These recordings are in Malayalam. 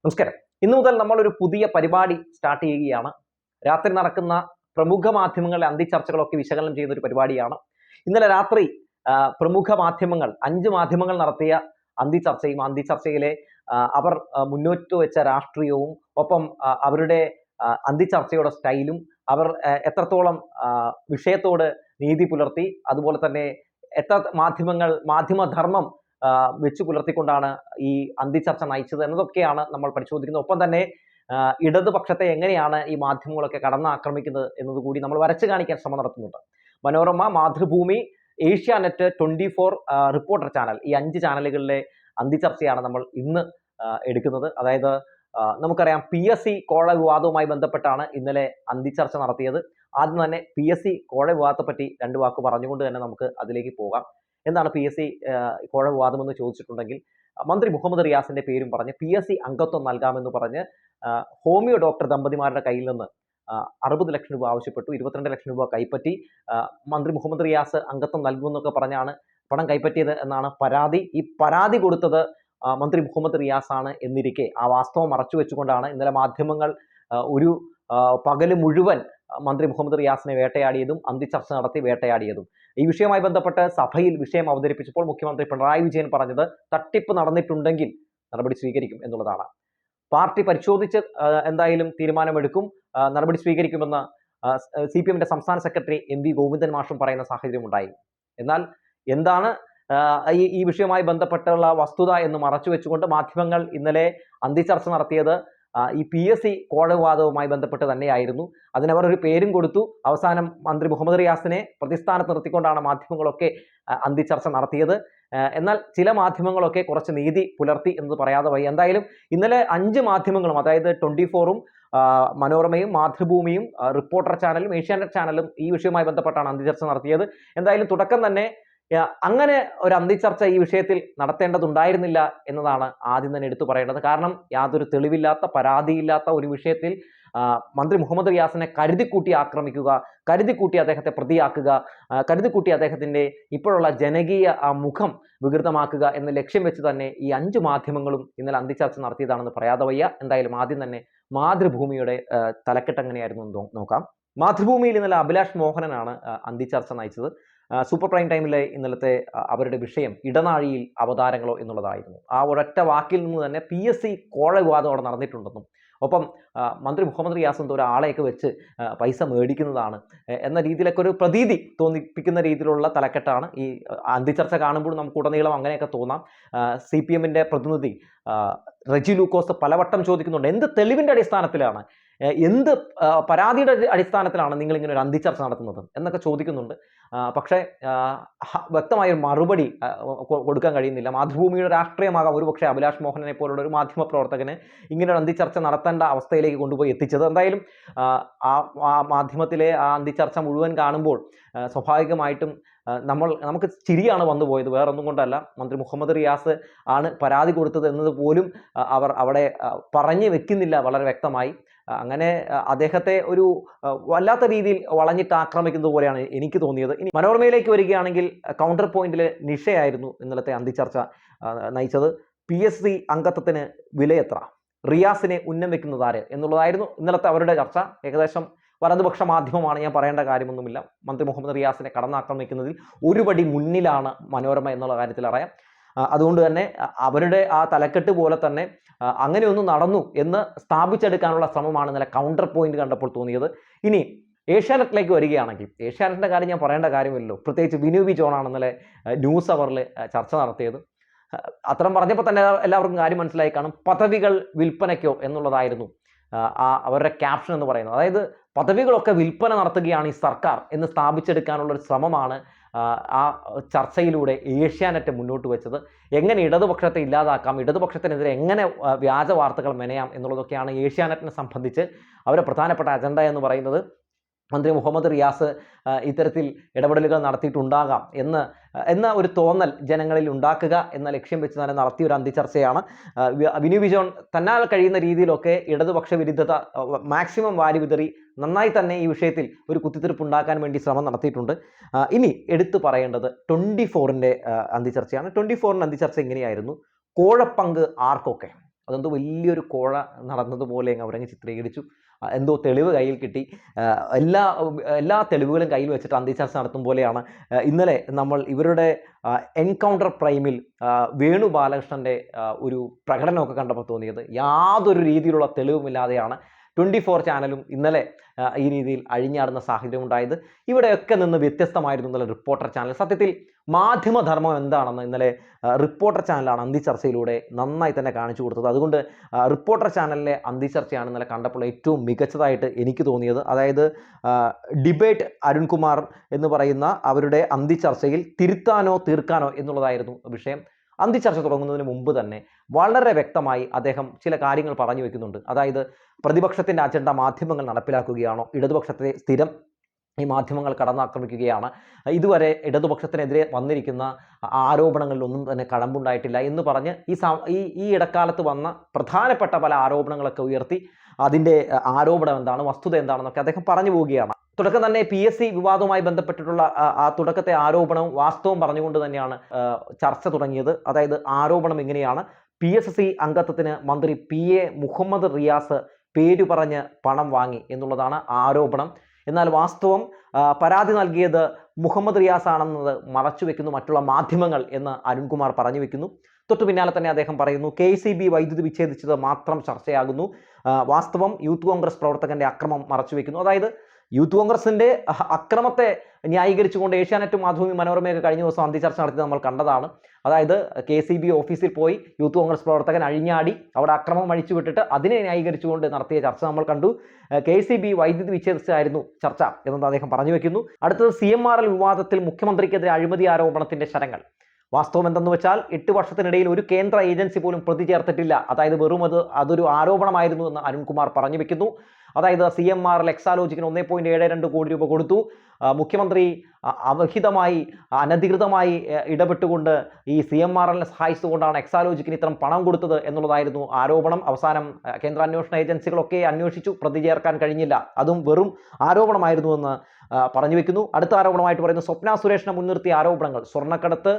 നമസ്കാരം. ഇന്നു മുതൽ നമ്മളൊരു പുതിയ പരിപാടി സ്റ്റാർട്ട് ചെയ്യുകയാണ്. രാത്രി നടക്കുന്ന പ്രമുഖ മാധ്യമങ്ങളിലെ അന്തിച്ചർച്ചകളൊക്കെ വിശകലനം ചെയ്യുന്ന ഒരു പരിപാടിയാണ്. ഇന്നലെ രാത്രി പ്രമുഖ മാധ്യമങ്ങൾ 5 മാധ്യമങ്ങൾ നടത്തിയ അന്തിച്ചർച്ചയും അന്തിച്ചർച്ചയിലെ അവർ മുന്നോട്ട് വെച്ച രാഷ്ട്രീയവും ഒപ്പം അവരുടെ അന്തിച്ചർച്ചയുടെ സ്റ്റൈലും അവർ എത്രത്തോളം വിഷയത്തോട് നീതി പുലർത്തി, അതുപോലെ തന്നെ എത്ര മാധ്യമധർമ്മം വെച്ചു പുലർത്തിക്കൊണ്ടാണ് ഈ അന്തിച്ചർച്ച നയിച്ചത് എന്നതൊക്കെയാണ് നമ്മൾ പരിശോധിക്കുന്നത്. ഒപ്പം തന്നെ ഇടതുപക്ഷത്തെ എങ്ങനെയാണ് ഈ മാധ്യമങ്ങളൊക്കെ കടന്നാക്രമിക്കുന്നത് എന്നതുകൂടി നമ്മൾ വരച്ചു കാണിക്കാൻ ശ്രമം നടത്തുന്നുണ്ട്. മനോരമ, മാതൃഭൂമി, ഏഷ്യാനെറ്റ്, 24, റിപ്പോർട്ടർ ചാനൽ, ഈ 5 ചാനലുകളിലെ അന്തിച്ചർച്ചയാണ് നമ്മൾ ഇന്ന് എടുക്കുന്നത്. അതായത് നമുക്കറിയാം, PSC കോഴ വിവാദവുമായി ബന്ധപ്പെട്ടാണ് ഇന്നലെ അന്തിച്ചർച്ച നടത്തിയത്. ആദ്യം തന്നെ PSC കോഴ വിവാദത്തെപ്പറ്റി 2 വാക്ക് പറഞ്ഞുകൊണ്ട് തന്നെ നമുക്ക് അതിലേക്ക് പോകാം. എന്താണ് PSC കോഴ വിവാദമെന്ന് ചോദിച്ചിട്ടുണ്ടെങ്കിൽ, മന്ത്രി മുഹമ്മദ് റിയാസിന്റെ പേരും പറഞ്ഞ് PSC അംഗത്വം നൽകാമെന്ന് പറഞ്ഞ് ഹോമിയോ ഡോക്ടർ ദമ്പതിമാരുടെ കയ്യിൽ നിന്ന് 60 ലക്ഷം രൂപ ആവശ്യപ്പെട്ടു. 22 ലക്ഷം രൂപ കൈപ്പറ്റി. മന്ത്രി മുഹമ്മദ് റിയാസ് അംഗത്വം നൽകുമെന്നൊക്കെ പറഞ്ഞാണ് പണം കൈപ്പറ്റിയത് എന്നാണ് പരാതി. ഈ പരാതി കൊടുത്തത് മന്ത്രി മുഹമ്മദ് റിയാസ് ആണ് എന്നിരിക്കെ ആ വാസ്തവം മറച്ചു വെച്ചുകൊണ്ടാണ് ഇന്നലെ മാധ്യമങ്ങൾ ഒരു പകല് മുഴുവൻ മന്ത്രി മുഹമ്മദ് റിയാസിനെ വേട്ടയാടിയതും അന്തിച്ചർച്ച നടത്തി വേട്ടയാടിയതും. ഈ വിഷയവുമായി ബന്ധപ്പെട്ട് സഭയിൽ വിഷയം അവതരിപ്പിച്ചപ്പോൾ മുഖ്യമന്ത്രി പിണറായി വിജയൻ പറഞ്ഞത് തട്ടിപ്പ് നടന്നിട്ടുണ്ടെങ്കിൽ നടപടി സ്വീകരിക്കും എന്നുള്ളതാണ്. പാർട്ടി പരിശോധിച്ച് എന്തായാലും തീരുമാനമെടുക്കും, നടപടി സ്വീകരിക്കുമെന്ന് CPM-ന്റെ സംസ്ഥാന സെക്രട്ടറി MV ഗോവിന്ദൻ മാഷും പറയുന്ന സാഹചര്യം ഉണ്ടായി. എന്നാൽ എന്താണ് ഈ വിഷയവുമായി ബന്ധപ്പെട്ടുള്ള വസ്തുത എന്ന് മറച്ചു വെച്ചുകൊണ്ട് മാധ്യമങ്ങൾ ഇന്നലെ അന്തിച്ചർച്ച നടത്തിയത് ഈ PSC കോഴ വിവാദവുമായി ബന്ധപ്പെട്ട് തന്നെയായിരുന്നു. അതിനവർ ഒരു പേരും കൊടുത്തു. അവസാനം മന്ത്രി മുഹമ്മദ് റിയാസിനെ പ്രതിസ്ഥാനത്ത് നിർത്തിക്കൊണ്ടാണ് മാധ്യമങ്ങളൊക്കെ അന്തിച്ചർച്ച നടത്തിയത്. എന്നാൽ ചില മാധ്യമങ്ങളൊക്കെ കുറച്ച് നീതി പുലർത്തി എന്ന് പറയാതെ വയ്യ. എന്തായാലും ഇന്നലെ 5 മാധ്യമങ്ങളും, അതായത് 24-ഉം മനോരമയും മാതൃഭൂമിയും റിപ്പോർട്ടർ ചാനലും ഏഷ്യാനെറ്റ് ചാനലും ഈ വിഷയവുമായി ബന്ധപ്പെട്ടാണ് അന്തിച്ചർച്ച നടത്തിയത്. എന്തായാലും തുടക്കം തന്നെ അങ്ങനെ ഒരു അന്തിച്ചർച്ച ഈ വിഷയത്തിൽ നടത്തേണ്ടതുണ്ടായിരുന്നില്ല എന്നതാണ് ആദ്യം തന്നെ എടുത്തു പറയേണ്ടത്. കാരണം യാതൊരു തെളിവില്ലാത്ത, പരാതിയില്ലാത്ത ഒരു വിഷയത്തിൽ മന്ത്രി മുഹമ്മദ് റിയാസിനെ കരുതിക്കൂട്ടി ആക്രമിക്കുക, കരുതിക്കൂട്ടി അദ്ദേഹത്തെ പ്രതിയാക്കുക, കരുതിക്കൂട്ടി അദ്ദേഹത്തിൻ്റെ ഇപ്പോഴുള്ള ജനകീയ മുഖം വികൃതമാക്കുക എന്ന ലക്ഷ്യം വെച്ച് തന്നെ ഈ 5 മാധ്യമങ്ങളും ഇന്നലെ അന്തിച്ചർച്ച നടത്തിയതാണെന്ന് പറയാതെ വയ്യ. എന്തായാലും ആദ്യം തന്നെ മാതൃഭൂമിയുടെ തലക്കെട്ട് എങ്ങനെയായിരുന്നു എന്ന് നോക്കാം. മാതൃഭൂമിയിൽ ഇന്നലെ അഭിലാഷ് മോഹനനാണ് അന്തിച്ചർച്ച നയിച്ചത്. സൂപ്പർ പ്രൈം ടൈമിലെ ഇന്നലത്തെ അവരുടെ വിഷയം ഇടനാഴിയിൽ അവതാരങ്ങളോ എന്നുള്ളതായിരുന്നു. ആ ഒരൊറ്റ വാക്കിൽ നിന്ന് തന്നെ PSC കോഴ വിവാദം അവിടെ നടന്നിട്ടുണ്ടെന്നും ഒപ്പം മന്ത്രി മുഹമ്മദ് റിയാസ് എന്തോ ഒരാളെയൊക്കെ വെച്ച് പൈസ മേടിക്കുന്നതാണ് എന്ന രീതിയിലൊക്കെ ഒരു പ്രതീതി തോന്നിപ്പിക്കുന്ന രീതിയിലുള്ള തലക്കെട്ടാണ്. ഈ അന്തിച്ചർച്ച കാണുമ്പോൾ നമുക്ക് ഉടനീളം അങ്ങനെയൊക്കെ തോന്നാം. CPM-ന്റെ പ്രതിനിധി റെജി ലൂക്കോസ് പലവട്ടം ചോദിക്കുന്നുണ്ട്, എന്ത് തെളിവിൻ്റെ അടിസ്ഥാനത്തിലാണ്, എന്ത് പരാതിയുടെ അടിസ്ഥാനത്തിലാണ് നിങ്ങൾ ഇങ്ങനെ ഒരു അന്തിച്ചർച്ച നടത്തുന്നത് എന്നൊക്കെ ചോദിക്കുന്നുണ്ട്. പക്ഷേ വ്യക്തമായൊരു മറുപടി കൊടുക്കാൻ കഴിയുന്നില്ല. മാതൃഭൂമിയുടെ രാഷ്ട്രീയമാകാം ഒരുപക്ഷെ അഭിലാഷ് മോഹനനെ പോലുള്ള ഒരു മാധ്യമ പ്രവർത്തകന് ഇങ്ങനെ ഒരു അന്തിച്ചർച്ച നടത്തേണ്ട അവസ്ഥയിലേക്ക് കൊണ്ടുപോയി എത്തിച്ചത്. എന്തായാലും ആ മാധ്യമത്തിലെ ആ അന്തിച്ചർച്ച മുഴുവൻ കാണുമ്പോൾ സ്വാഭാവികമായിട്ടും നമുക്ക് ചിരിയാണ് വന്നുപോയത്. വേറൊന്നും കൊണ്ടല്ല, മന്ത്രി മുഹമ്മദ് റിയാസ് ആണ് പരാതി കൊടുത്തത് എന്നത് പോലും അവർ അവിടെ പറഞ്ഞു വെക്കുന്നില്ല വളരെ വ്യക്തമായി. അങ്ങനെ അദ്ദേഹത്തെ ഒരു വല്ലാത്ത രീതിയിൽ വളഞ്ഞിട്ട് ആക്രമിക്കുന്നത് പോലെയാണ് എനിക്ക് തോന്നിയത്. ഇനി മനോരമയിലേക്ക് വരികയാണെങ്കിൽ കൗണ്ടർ പോയിന്റിൽ നിഷയായിരുന്നു ഇന്നലത്തെ അന്തിച്ചർച്ച നയിച്ചത്. PSC അംഗത്വത്തിന് വിലയെത്ര, റിയാസിനെ ഉന്നം വെക്കുന്നത് ആര് എന്നുള്ളതായിരുന്നു ഇന്നലത്തെ അവരുടെ ചർച്ച. ഏകദേശം വലതുപക്ഷ മാധ്യമമാണ്, ഞാൻ പറയേണ്ട കാര്യമൊന്നുമില്ല. മന്ത്രി മുഹമ്മദ് റിയാസിനെ കടന്നാക്രമിക്കുന്നതിൽ ഒരുപടി മുന്നിലാണ് മനോരമ എന്നുള്ള കാര്യത്തിൽ അറിയാം. അതുകൊണ്ട് തന്നെ അവരുടെ ആ തലക്കെട്ട് പോലെ തന്നെ അങ്ങനെയൊന്നും നടന്നു എന്ന് സ്ഥാപിച്ചെടുക്കാനുള്ള ശ്രമമാണ് ഇന്നലെ കൗണ്ടർ പോയിന്റ് കണ്ടപ്പോൾ തോന്നിയത്. ഇനി ഏഷ്യാനെറ്റിലേക്ക് വരികയാണെങ്കിൽ ഏഷ്യാനെറ്റിൻ്റെ കാര്യം ഞാൻ പറയേണ്ട കാര്യമില്ലല്ലോ. പ്രത്യേകിച്ച് വിനു വി ജോണാണ് ഇന്നലെ ന്യൂസ് അവറിൽ ചർച്ച നടത്തിയത്. അത്തരം പറഞ്ഞപ്പോൾ തന്നെ എല്ലാവർക്കും കാര്യം മനസ്സിലായി കാണും. പദവികൾ വിൽപ്പനയ്ക്കോ എന്നുള്ളതായിരുന്നു അവരുടെ ക്യാപ്ഷൻ എന്ന് പറയുന്നത്. അതായത് പദവികളൊക്കെ വിൽപ്പന നടത്തുകയാണ് ഈ സർക്കാർ എന്ന് സ്ഥാപിച്ചെടുക്കാനുള്ള ഒരു ശ്രമമാണ് ആ ചർച്ചയിലൂടെ ഏഷ്യാനെറ്റ് മുന്നോട്ട് വെച്ചത്. എങ്ങനെ ഇടതുപക്ഷത്തെ ഇല്ലാതാക്കാം, ഇടതുപക്ഷത്തിനെതിരെ എങ്ങനെ വ്യാജ വാർത്തകൾ മെനയാം എന്നുള്ളതൊക്കെയാണ് ഏഷ്യാനെറ്റിനെ സംബന്ധിച്ച് അവരുടെ പ്രധാനപ്പെട്ട അജണ്ട എന്ന് പറയുന്നത്. മന്ത്രി മുഹമ്മദ് റിയാസ് ഇത്തരത്തിൽ ഇടപെടലുകൾ നടത്തിയിട്ടുണ്ടാകാം എന്ന ഒരു തോന്നൽ ജനങ്ങളിൽ ഉണ്ടാക്കുക എന്ന ലക്ഷ്യം വെച്ച് തന്നെ നടത്തിയ ഒരു അന്തിച്ചർച്ചയാണ്. വിനു വിജോൺ തന്നാൽ കഴിയുന്ന രീതിയിലൊക്കെ ഇടതുപക്ഷ വിരുദ്ധത മാക്സിമം വാരി വിതറി നന്നായി തന്നെ ഈ വിഷയത്തിൽ ഒരു കുത്തിത്തിരിപ്പ് ഉണ്ടാക്കാൻ വേണ്ടി ശ്രമം നടത്തിയിട്ടുണ്ട്. ഇനി എടുത്തു പറയേണ്ടത് 24-ന്റെ അന്തിച്ചർച്ചയാണ്. 24-ന്റെ അന്തിച്ചർച്ച എങ്ങനെയായിരുന്നു? കോഴപ്പങ്ക് ആർക്കൊക്കെ? അതെന്തോ വലിയൊരു കോഴ നടന്നതുപോലെ അവരങ്ങ് ചിത്രീകരിച്ചു. എന്തോ തെളിവ് കയ്യിൽ കിട്ടി. എല്ലാ തെളിവുകളും കയ്യിൽ വെച്ചിട്ട് അന്തിച്ചർച്ച നടത്തും പോലെയാണ് ഇന്നലെ നമ്മൾ ഇവരുടെ എൻകൗണ്ടർ പ്രൈമിൽ വേണു ബാലകൃഷ്ണൻ്റെ ഒരു പ്രകടനമൊക്കെ കണ്ടപ്പോൾ തോന്നിയത്. യാതൊരു രീതിയിലുള്ള തെളിവുമില്ലാതെയാണ് 24 ചാനലും ഇന്നലെ ഈ രീതിയിൽ അഴിഞ്ഞാടുന്ന സാഹചര്യം ഉണ്ടായത്. ഇവിടെയൊക്കെ നിന്ന് വ്യത്യസ്തമായിരുന്നു ഇന്നലെ റിപ്പോർട്ടർ ചാനൽ. സത്യത്തിൽ മാധ്യമധർമ്മം എന്താണെന്ന് ഇന്നലെ റിപ്പോർട്ടർ ചാനലാണ് അന്തിച്ചർച്ചയിലൂടെ നന്നായി തന്നെ കാണിച്ചു കൊടുത്തത്. അതുകൊണ്ട് റിപ്പോർട്ടർ ചാനലിലെ അന്തിച്ചർച്ചയാണ് ഇന്നലെ കണ്ടപ്പോൾ ഏറ്റവും മികച്ചതായിട്ട് എനിക്ക് തോന്നിയത്. അതായത് ഡിബേറ്റ് അരുൺകുമാർ എന്ന് പറയുന്ന അവരുടെ അന്തിച്ചർച്ചയിൽ തിരുത്താനോ തീർക്കാനോ എന്നുള്ളതായിരുന്നു വിഷയം. അന്തിച്ചർച്ച തുടങ്ങുന്നതിന് മുമ്പ് തന്നെ വളരെ വ്യക്തമായി അദ്ദേഹം ചില കാര്യങ്ങൾ പറഞ്ഞു വെക്കുന്നുണ്ട്. അതായത് പ്രതിപക്ഷത്തിൻ്റെ അജണ്ട മാധ്യമങ്ങൾ നടപ്പിലാക്കുകയാണോ, ഇടതുപക്ഷത്തെ സ്ഥിരം ഈ മാധ്യമങ്ങൾ കടന്നാക്രമിക്കുകയാണ്, ഇതുവരെ ഇടതുപക്ഷത്തിനെതിരെ വന്നിരിക്കുന്ന ആരോപണങ്ങളിലൊന്നും തന്നെ കഴമ്പുണ്ടായിട്ടില്ല എന്ന് പറഞ്ഞ് ഈ ഇടക്കാലത്ത് വന്ന പ്രധാനപ്പെട്ട പല ആരോപണങ്ങളൊക്കെ ഉയർത്തി അതിൻ്റെ ആരോപണം എന്താണ്, വസ്തുത എന്താണെന്നൊക്കെ അദ്ദേഹം പറഞ്ഞു പോവുകയാണ്. തുടക്കം തന്നെ PSC വിവാദവുമായി ബന്ധപ്പെട്ടിട്ടുള്ള ആ തുടക്കത്തെ ആരോപണവും വാസ്തവം പറഞ്ഞുകൊണ്ട് തന്നെയാണ് ചർച്ച തുടങ്ങിയത്. അതായത് ആരോപണം ഇങ്ങനെയാണ്: PSC അംഗത്വത്തിന് മന്ത്രി PA മുഹമ്മദ് റിയാസ് പേര് പറഞ്ഞ് പണം വാങ്ങി എന്നുള്ളതാണ് ആരോപണം. എന്നാൽ വാസ്തവം പരാതി നൽകിയത് മുഹമ്മദ് റിയാസ് ആണെന്നത് മറച്ചുവെക്കുന്നു മറ്റുള്ള മാധ്യമങ്ങൾ എന്ന് അരുൺകുമാർ പറഞ്ഞു വെക്കുന്നു. തൊട്ടു പിന്നാലെ തന്നെ അദ്ദേഹം പറയുന്നു KCB വൈദ്യുതി വിച്ഛേദിച്ചത് മാത്രം ചർച്ചയാകുന്നു, വാസ്തവം യൂത്ത് കോൺഗ്രസ് പ്രവർത്തകന്റെ അക്രമം മറച്ചുവെക്കുന്നു. അതായത് യൂത്ത് കോൺഗ്രസിന്റെ അക്രമത്തെ ന്യായീകരിച്ചുകൊണ്ട് ഏഷ്യാനെറ്റും മാതൃഭൂമി മനോരമയൊക്കെ കഴിഞ്ഞ ദിവസം അന്തിച്ചർച്ച നടത്തി നമ്മൾ കണ്ടതാണ്. അതായത് KCB ഓഫീസിൽ പോയി യൂത്ത് കോൺഗ്രസ് പ്രവർത്തകൻ അഴിഞ്ഞാടി അവിടെ അക്രമം അഴിച്ചുവിട്ടിട്ട് അതിനെ ന്യായീകരിച്ചുകൊണ്ട് നടത്തിയ ചർച്ച നമ്മൾ കണ്ടു. KCB വൈദ്യുതി വിച്ഛേദിച്ചായിരുന്നു ചർച്ച എന്നത് അദ്ദേഹം പറഞ്ഞു വെക്കുന്നു. അടുത്തത് CMRL വിവാദത്തിൽ മുഖ്യമന്ത്രിക്കെതിരെ അഴിമതി ആരോപണത്തിന്റെ ശരങ്ങൾ. വാസ്തവം എന്തെന്ന് വെച്ചാൽ 8 വർഷത്തിനിടയിൽ ഒരു കേന്ദ്ര ഏജൻസി പോലും പ്രതി ചേർത്തിട്ടില്ല. അതായത് വെറും അതൊരു ആരോപണമായിരുന്നു എന്ന് അരുൺകുമാർ പറഞ്ഞു വെക്കുന്നു. അതായത് CMRL എക്സാലോജിക്കിന് 1.72 കോടി രൂപ കൊടുത്തു. മുഖ്യമന്ത്രി അവഹിതമായി അനധികൃതമായി ഇടപെട്ടുകൊണ്ട് ഈ CMRLനെ സഹായിച്ചുകൊണ്ടാണ് എക്സാലോജിക്കിന് ഇത്തരം പണം കൊടുത്തത് എന്നുള്ളതായിരുന്നു ആരോപണം. അവസാനം കേന്ദ്ര അന്വേഷണ ഏജൻസികളൊക്കെ അന്വേഷിച്ചു, പ്രതി ചേർക്കാൻ കഴിഞ്ഞില്ല. അതും വെറും ആരോപണമായിരുന്നുവെന്ന് പറഞ്ഞു വെക്കുന്നു. അടുത്ത ആരോപണമായിട്ട് പറയുന്നത് സ്വപ്ന സുരേഷിനെ മുൻനിർത്തിയ ആരോപണങ്ങൾ, സ്വർണ്ണക്കടത്ത്,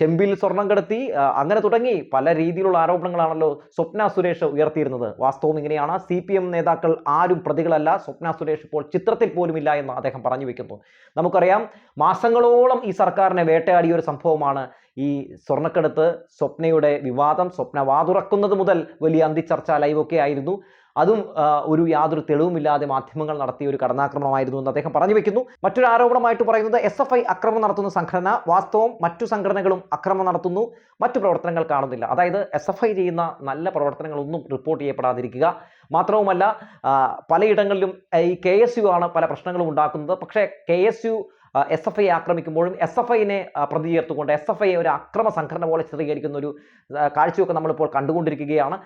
ചെമ്പിൽ സ്വർണം കടത്തി, അങ്ങനെ തുടങ്ങി പല രീതിയിലുള്ള ആരോപണങ്ങളാണല്ലോ സ്വപ്ന സുരേഷ് ഉയർത്തിയിരുന്നത്. വാസ്തവം ഇങ്ങനെയാണ്: CPM നേതാക്കൾ ആരും പ്രതികളല്ല, സ്വപ്ന സുരേഷ് ഇപ്പോൾ ചിത്രത്തിൽ പോലുമില്ല എന്ന് അദ്ദേഹം പറഞ്ഞു വെക്കുന്നു. നമുക്കറിയാം മാസങ്ങളോളം ഈ സർക്കാരിനെ വേട്ടയാടിയ ഒരു സംഭവമാണ് ഈ സ്വർണ്ണക്കടത്ത്, സ്വപ്നയുടെ വിവാദം. സ്വപ്ന വാതുറക്കുന്നത് മുതൽ വലിയ അന്തിച്ചർച്ച ലൈവൊക്കെ ആയിരുന്നു. അതും യാതൊരു തെളിവുമില്ലാതെ മാധ്യമങ്ങൾ നടത്തിയ ഒരു കടന്നാക്രമണമായിരുന്നു എന്ന് അദ്ദേഹം പറഞ്ഞു വെക്കുന്നു. മറ്റൊരു ആരോപണമായിട്ട് പറയുന്നത് SFI അക്രമം നടത്തുന്ന സംഘടന, വാസ്തവം മറ്റു സംഘടനകളും അക്രമം നടത്തുന്നു, മറ്റു പ്രവർത്തനങ്ങൾ കാണുന്നില്ല. അതായത് SFI ചെയ്യുന്ന നല്ല പ്രവർത്തനങ്ങളൊന്നും റിപ്പോർട്ട് ചെയ്യപ്പെടാതിരിക്കുക. മാത്രവുമല്ല പലയിടങ്ങളിലും ഈ KSU ആണ് പല പ്രശ്നങ്ങളും ഉണ്ടാക്കുന്നത്. പക്ഷേ KSU SFI ആക്രമിക്കുമ്പോഴും SFIനെ പ്രതി ചേർത്തുകൊണ്ട് SFI ഒരു അക്രമ സംഘടന പോലെ ചിത്രീകരിക്കുന്ന ഒരു കാഴ്ചയൊക്കെ നമ്മളിപ്പോൾ കണ്ടുകൊണ്ടിരിക്കുകയാണ്.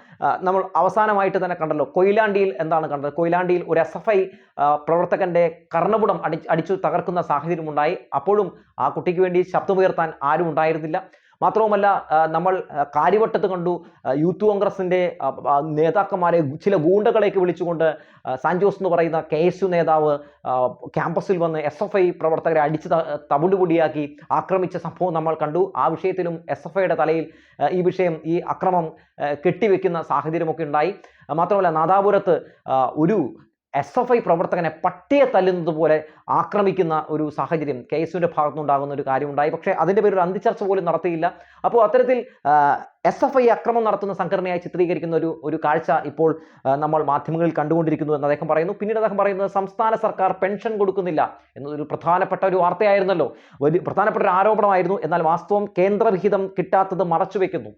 നമ്മൾ അവസാനമായിട്ട് തന്നെ കണ്ടല്ലോ കൊയിലാണ്ടിയിൽ എന്താണ് കണ്ടത്? കൊയിലാണ്ടിയിൽ ഒരു SFI പ്രവർത്തകന്റെ കർണപുടം അടിച്ചു തകർക്കുന്ന സാഹചര്യം ഉണ്ടായി. അപ്പോഴും ആ കുട്ടിക്ക് വേണ്ടി ശബ്ദമുയർത്താൻ ആരും ഉണ്ടായിരുന്നില്ല. മാത്രവുമല്ല നമ്മൾ കാര്യവട്ടത്ത് കണ്ടു യൂത്ത് കോൺഗ്രസിന്റെ നേതാക്കന്മാരെ ചില ഗൂണ്ടകളേക്ക് വിളിച്ചുകൊണ്ട് സാൻജോസ് എന്ന് പറയുന്ന KSU നേതാവ് ക്യാമ്പസിൽ വന്ന് SFI പ്രവർത്തകരെ അടിച്ച് തവിടുപൊടിയാക്കി ആക്രമിച്ച സംഭവം നമ്മൾ കണ്ടു. ആ വിഷയത്തിലും SFIയുടെ തലയിൽ ഈ അക്രമം കെട്ടിവെക്കുന്ന സാഹചര്യമൊക്കെ ഉണ്ടായി. മാത്രമല്ല നാദാപുരത്ത് ഒരു SFI പ്രവർത്തകനെ പട്ടിയെ തല്ലുന്നത് പോലെ ആക്രമിക്കുന്ന ഒരു സാഹചര്യം KSUവിൻ്റെ ഭാഗത്തുനിന്നുണ്ടാകുന്ന ഒരു കാര്യമുണ്ടായി. പക്ഷേ അതിൻ്റെ പേരിൽ ഒരു അന്തിച്ചർച്ച പോലും നടത്തിയില്ല. അപ്പോൾ അത്തരത്തിൽ SFI അക്രമം നടത്തുന്ന സംഘടനയായി ചിത്രീകരിക്കുന്ന ഒരു കാഴ്ച ഇപ്പോൾ നമ്മൾ മാധ്യമങ്ങളിൽ കണ്ടുകൊണ്ടിരിക്കുന്നു എന്ന് അദ്ദേഹം പറയുന്നു. പിന്നീട് അദ്ദേഹം പറയുന്നത് സംസ്ഥാന സർക്കാർ പെൻഷൻ കൊടുക്കുന്നില്ല എന്നതൊരു പ്രധാനപ്പെട്ട ഒരു വാർത്തയായിരുന്നല്ലോ, വലിയ പ്രധാനപ്പെട്ട ഒരു ആരോപണമായിരുന്നു. എന്നാൽ വാസ്തവം കേന്ദ്രവിഹിതം കിട്ടാത്തത് മറച്ചുവെക്കുന്നു.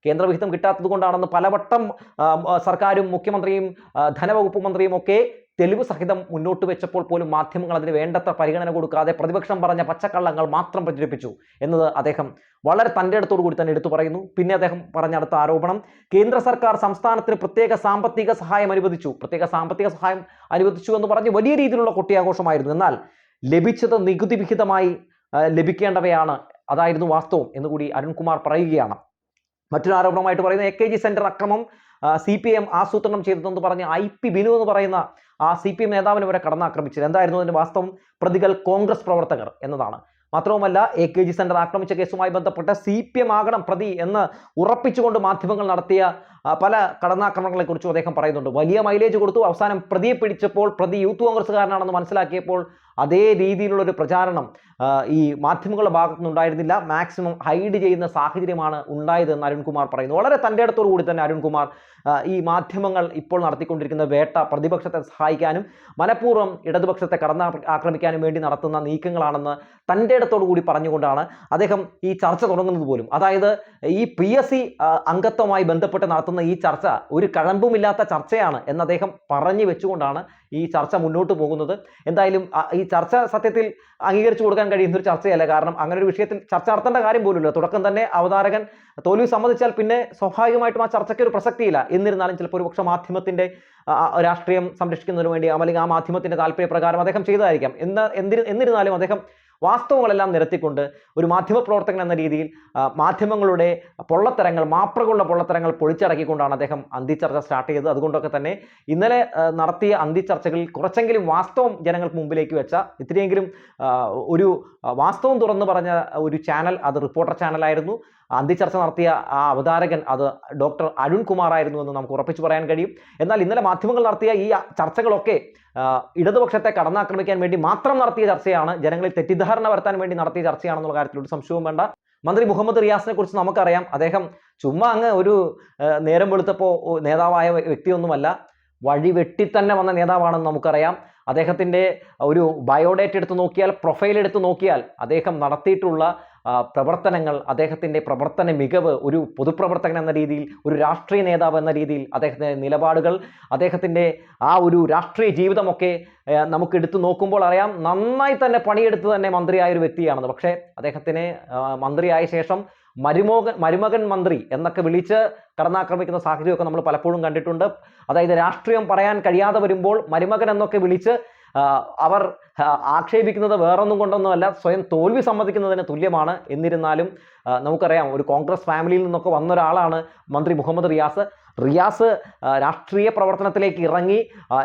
കേന്ദ്രവിഹിതം കിട്ടാത്തത് കൊണ്ടാണെന്ന് പലവട്ടം സർക്കാരും മുഖ്യമന്ത്രിയും ധനവകുപ്പ് മന്ത്രിയും ഒക്കെ തെളിവ് സഹിതം മുന്നോട്ട് വെച്ചപ്പോൾ പോലും മാധ്യമങ്ങൾ അതിന് വേണ്ടത്ര പരിഗണന കൊടുക്കാതെ പ്രതിപക്ഷം പറഞ്ഞ പച്ചക്കള്ളങ്ങൾ മാത്രം പ്രചരിപ്പിച്ചു എന്നത് അദ്ദേഹം വളരെ തൻ്റെ അടുത്തോടു കൂടി തന്നെ എടുത്തു പറയുന്നു. പിന്നെ അദ്ദേഹം പറഞ്ഞ അടുത്ത ആരോപണം, കേന്ദ്ര സർക്കാർ സംസ്ഥാനത്തിന് പ്രത്യേക സാമ്പത്തിക സഹായം അനുവദിച്ചു എന്ന് പറഞ്ഞ് വലിയ രീതിയിലുള്ള കൊട്ടിയാഘോഷമായിരുന്നു. എന്നാൽ ലഭിച്ചത് നികുതി വിഹിതമായി ലഭിക്കേണ്ടവയാണ്, അതായിരുന്നു വാസ്തവം എന്നുകൂടി അരുൺകുമാർ പറയുകയാണ്. മറ്റൊരു ആരോപണമായിട്ട് പറയുന്നത് AKG സെന്റർ അക്രമം CPM ആസൂത്രണം ചെയ്തതെന്ന് പറഞ്ഞ് IP ബിനു എന്ന് പറയുന്ന ആ CPM നേതാവിനെ വരെ കടന്നാക്രമിച്ചത്. എന്തായിരുന്നു അതിന്റെ വാസ്തവം? പ്രതികൾ കോൺഗ്രസ് പ്രവർത്തകർ എന്നതാണ്. മാത്രവുമല്ല AKG സെന്റർ ആക്രമിച്ച കേസുമായി ബന്ധപ്പെട്ട് CPM ആകണം പ്രതി എന്ന് ഉറപ്പിച്ചുകൊണ്ട് മാധ്യമങ്ങൾ നടത്തിയ പല കടന്നാക്രമണങ്ങളെക്കുറിച്ചും അദ്ദേഹം പറയുന്നുണ്ട്. വലിയ മൈലേജ് കൊടുത്തു, അവസാനം പ്രതിയെ പിടിച്ചപ്പോൾ പ്രതി യൂത്ത് കോൺഗ്രസ്സുകാരനാണെന്ന് മനസ്സിലാക്കിയപ്പോൾ അതേ രീതിയിലുള്ളൊരു പ്രചാരണം ഈ മാധ്യമങ്ങളുടെ ഭാഗത്തുനിന്നുണ്ടായിരുന്നില്ല. മാക്സിമം ഹൈഡ് ചെയ്യുന്ന സാഹചര്യമാണ് ഉണ്ടായതെന്ന് അരുൺകുമാർ പറയുന്നു. വളരെ തൻ്റെ അടുത്തോടു കൂടി തന്നെ അരുൺകുമാർ ഈ മാധ്യമങ്ങൾ ഇപ്പോൾ നടത്തിക്കൊണ്ടിരിക്കുന്ന വേട്ട പ്രതിപക്ഷത്തെ സഹായിക്കാനും മനഃപൂർവ്വം ഇടതുപക്ഷത്തെ ആക്രമിക്കാനും വേണ്ടി നടത്തുന്ന നീക്കങ്ങളാണെന്ന് തൻ്റെ അടുത്തോടു കൂടി പറഞ്ഞുകൊണ്ടാണ് അദ്ദേഹം ഈ ചർച്ച തുടങ്ങുന്നത് പോലും. അതായത് ഈ PSC അംഗത്വമായി ബന്ധപ്പെട്ട് നടത്തുന്ന ഈ ചർച്ച ഒരു കഴമ്പുമില്ലാത്ത ചർച്ചയാണ് എന്ന് അദ്ദേഹം പറഞ്ഞു വെച്ചുകൊണ്ടാണ് ഈ ചർച്ച മുന്നോട്ട് പോകുന്നത്. എന്തായാലും ഈ ചർച്ച സത്യത്തിൽ അംഗീകരിച്ചു കൊടുക്കാൻ കഴിയുന്ന ഒരു ചർച്ചയല്ല. കാരണം അങ്ങനെ ഒരു വിഷയത്തിൽ ചർച്ച നടത്തേണ്ട കാര്യം പോലുമില്ല. തുടക്കം തന്നെ അവതാരകൻ തോൽവി സമ്മതിച്ചാൽ പിന്നെ സ്വാഭാവികമായിട്ടും ആ ചർച്ചയ്ക്ക് ഒരു പ്രസക്തിയില്ല. എന്നിരുന്നാലും ചിലപ്പോൾ ഒരുപക്ഷെ മാധ്യമത്തിന്റെ രാഷ്ട്രീയം സംരക്ഷിക്കുന്നതിന് വേണ്ടി അല്ലെങ്കിൽ ആ മാധ്യമത്തിന്റെ താല്പര്യപ്രകാരം അദ്ദേഹം ചെയ്തതായിരിക്കാം. എന്നിരുന്നാലും അദ്ദേഹം വാസ്തവങ്ങളെല്ലാം നിരത്തിക്കൊണ്ട് ഒരു മാധ്യമപ്രവർത്തകൻ എന്ന രീതിയിൽ മാധ്യമങ്ങളുടെ പൊള്ളത്തരങ്ങൾ, മാപ്രകളുടെ പൊള്ളത്തരങ്ങൾ പൊളിച്ചടക്കിക്കൊണ്ടാണ് അദ്ദേഹം അന്തിച്ചർച്ച സ്റ്റാർട്ട് ചെയ്തത്. അതുകൊണ്ടൊക്കെ തന്നെ ഇന്നലെ നടത്തിയ അന്തിച്ചർച്ചകളിൽ കുറച്ചെങ്കിലും വാസ്തവം ജനങ്ങൾക്ക് മുമ്പിലേക്ക് വെച്ച, ഇത്രയെങ്കിലും ഒരു വാസ്തവം തുറന്നു പറഞ്ഞ ഒരു ചാനൽ അത് റിപ്പോർട്ടർ ചാനലായിരുന്നു. അന്തിച്ചർച്ച നടത്തിയ ആ അവതാരകൻ അത് ഡോക്ടർ അരുൺകുമാർ ആയിരുന്നു എന്ന് നമുക്ക് ഉറപ്പിച്ചു പറയാൻ കഴിയും. എന്നാൽ ഇന്നലെ മാധ്യമങ്ങൾ നടത്തിയ ഈ ചർച്ചകളൊക്കെ ഇടതുപക്ഷത്തെ കടന്നാക്രമിക്കാൻ വേണ്ടി മാത്രം നടത്തിയ ചർച്ചയാണ്, ജനങ്ങളിൽ തെറ്റിദ്ധാരണ വരുത്താൻ വേണ്ടി നടത്തിയ ചർച്ചയാണെന്നുള്ള കാര്യത്തിൽ ഒരു സംശയവും വേണ്ട. മന്ത്രി മുഹമ്മദ് റിയാസിനെ കുറിച്ച് നമുക്കറിയാം. അദ്ദേഹം ചുമ്മാ അങ്ങ് ഒരു നേരം വെളുത്തപ്പോൾ നേതാവായ വ്യക്തിയൊന്നുമല്ല, വഴി വെട്ടി തന്നെ വന്ന നേതാവാണെന്ന് നമുക്കറിയാം. അദ്ദേഹത്തിൻ്റെ ഒരു ബയോഡേറ്റ എടുത്ത് നോക്കിയാൽ, പ്രൊഫൈൽ എടുത്ത് നോക്കിയാൽ അദ്ദേഹം നടത്തിയിട്ടുള്ള പ്രവർത്തനങ്ങൾ, അദ്ദേഹത്തിൻ്റെ പ്രവർത്തന മികവ്, ഒരു പൊതുപ്രവർത്തകൻ എന്ന രീതിയിൽ, ഒരു രാഷ്ട്രീയ നേതാവ് എന്ന രീതിയിൽ അദ്ദേഹത്തിൻ്റെ നിലപാടുകൾ, അദ്ദേഹത്തിൻ്റെ ആ ഒരു രാഷ്ട്രീയ ജീവിതമൊക്കെ നമുക്ക് എടുത്തു നോക്കുമ്പോൾ അറിയാം നന്നായി തന്നെ പണിയെടുത്ത് തന്നെ മന്ത്രിയായ ഒരു വ്യക്തിയാണെന്ന്. പക്ഷേ അദ്ദേഹത്തിന് മന്ത്രിയായ ശേഷം മരുമകൻ മന്ത്രി എന്നൊക്കെ വിളിച്ച് കടന്നാക്രമിക്കുന്ന സാഹചര്യമൊക്കെ നമ്മൾ പലപ്പോഴും കണ്ടിട്ടുണ്ട്. അതായത് രാഷ്ട്രീയം പറയാൻ കഴിയാതെ വരുമ്പോൾ മരുമകൻ എന്നൊക്കെ വിളിച്ച് അവർ ആക്ഷേപിക്കുന്നത് വേറൊന്നും കൊണ്ടൊന്നുമല്ല, സ്വയം തോൽവി സമ്മതിക്കുന്നതിന് തുല്യമാണ്. എന്നിരുന്നാലും നമുക്കറിയാം ഒരു കോൺഗ്രസ് ഫാമിലിയിൽ നിന്നൊക്കെ വന്ന ഒരാളാണ് മന്ത്രി മുഹമ്മദ് റിയാസ് രാഷ്ട്രീയ പ്രവർത്തനത്തിലേക്ക് ഇറങ്ങി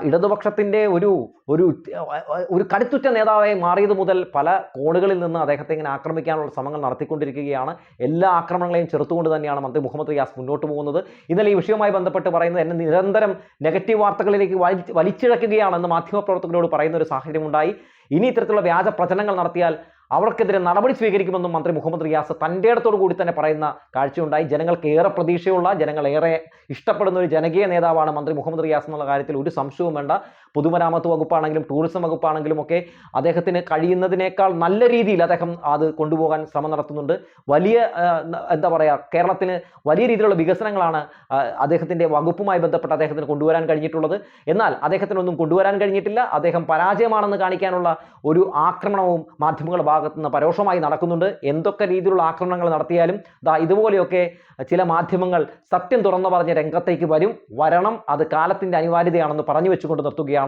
ഇടതുപക്ഷത്തിൻ്റെ ഒരു കരുത്തുറ്റ നേതാവായി മാറിയത് മുതൽ പല കോണുകളിൽ നിന്ന് അദ്ദേഹത്തെ ഇങ്ങനെ ആക്രമിക്കാനുള്ള ശ്രമങ്ങൾ നടത്തിക്കൊണ്ടിരിക്കുകയാണ്. എല്ലാ ആക്രമണങ്ങളെയും ചെറുത്തുകൊണ്ട് തന്നെയാണ് മന്ത്രി മുഹമ്മദ് റിയാസ് മുന്നോട്ട് പോകുന്നത്. ഇന്നലെ ഈ വിഷയവുമായി ബന്ധപ്പെട്ട് പറയുന്നത് എന്നെ നിരന്തരം നെഗറ്റീവ് വാർത്തകളിലേക്ക് വലിച്ചിഴക്കുകയാണെന്ന് മാധ്യമപ്രവർത്തകരോട് പറയുന്ന ഒരു സാഹചര്യം ഉണ്ടായി. ഇനി ഇത്തരത്തിലുള്ള വ്യാജ പ്രചരണങ്ങൾ നടത്തിയാൽ അവർക്കെതിരെ നടപടി സ്വീകരിക്കുമെന്നും മന്ത്രി മുഹമ്മദ് റിയാസ് തൻ്റെ ഇടത്തോടു കൂടി തന്നെ പറയുന്ന കാഴ്ചയുണ്ടായി. ജനങ്ങൾക്ക് ഏറെ പ്രതീക്ഷയുള്ള, ജനങ്ങൾ ഏറെ ഇഷ്ടപ്പെടുന്ന ഒരു ജനകീയ നേതാവാണ് മന്ത്രി മുഹമ്മദ് റിയാസ് എന്നുള്ള കാര്യത്തിൽ ഒരു സംശയവും വേണ്ട. പൊതുമരാമത്ത് വകുപ്പാണെങ്കിലും ടൂറിസം വകുപ്പാണെങ്കിലും ഒക്കെ അദ്ദേഹത്തിന് കഴിയുന്നതിനേക്കാൾ നല്ല രീതിയിൽ അദ്ദേഹം അത് കൊണ്ടുപോകാൻ ശ്രമം നടത്തുന്നുണ്ട്. വലിയ എന്താ പറയുക, കേരളത്തിന് വലിയ രീതിയിലുള്ള വികസനങ്ങളാണ് അദ്ദേഹത്തിൻ്റെ വകുപ്പുമായി ബന്ധപ്പെട്ട് അദ്ദേഹത്തിന് കൊണ്ടുവരാൻ കഴിഞ്ഞിട്ടുള്ളത്. എന്നാൽ അദ്ദേഹത്തിനൊന്നും കൊണ്ടുവരാൻ കഴിഞ്ഞിട്ടില്ല. അദ്ദേഹം പരാജയമാണെന്ന് കാണിക്കാനുള്ള ഒരു ആക്രമണവും മാധ്യമങ്ങളുടെ ഭാഗത്തു നിന്ന് പരോക്ഷമായി നടക്കുന്നുണ്ട്. എന്തൊക്കെ രീതിയിലുള്ള ആക്രമണങ്ങൾ നടത്തിയാലും ഇതുപോലെയൊക്കെ ചില മാധ്യമങ്ങൾ സത്യം തുറന്നു പറഞ്ഞ് രംഗത്തേക്ക് വരണം. അത് കാലത്തിൻ്റെ അനിവാര്യതയാണെന്ന് പറഞ്ഞു വെച്ചുകൊണ്ട് നിർത്തുകയാണ്.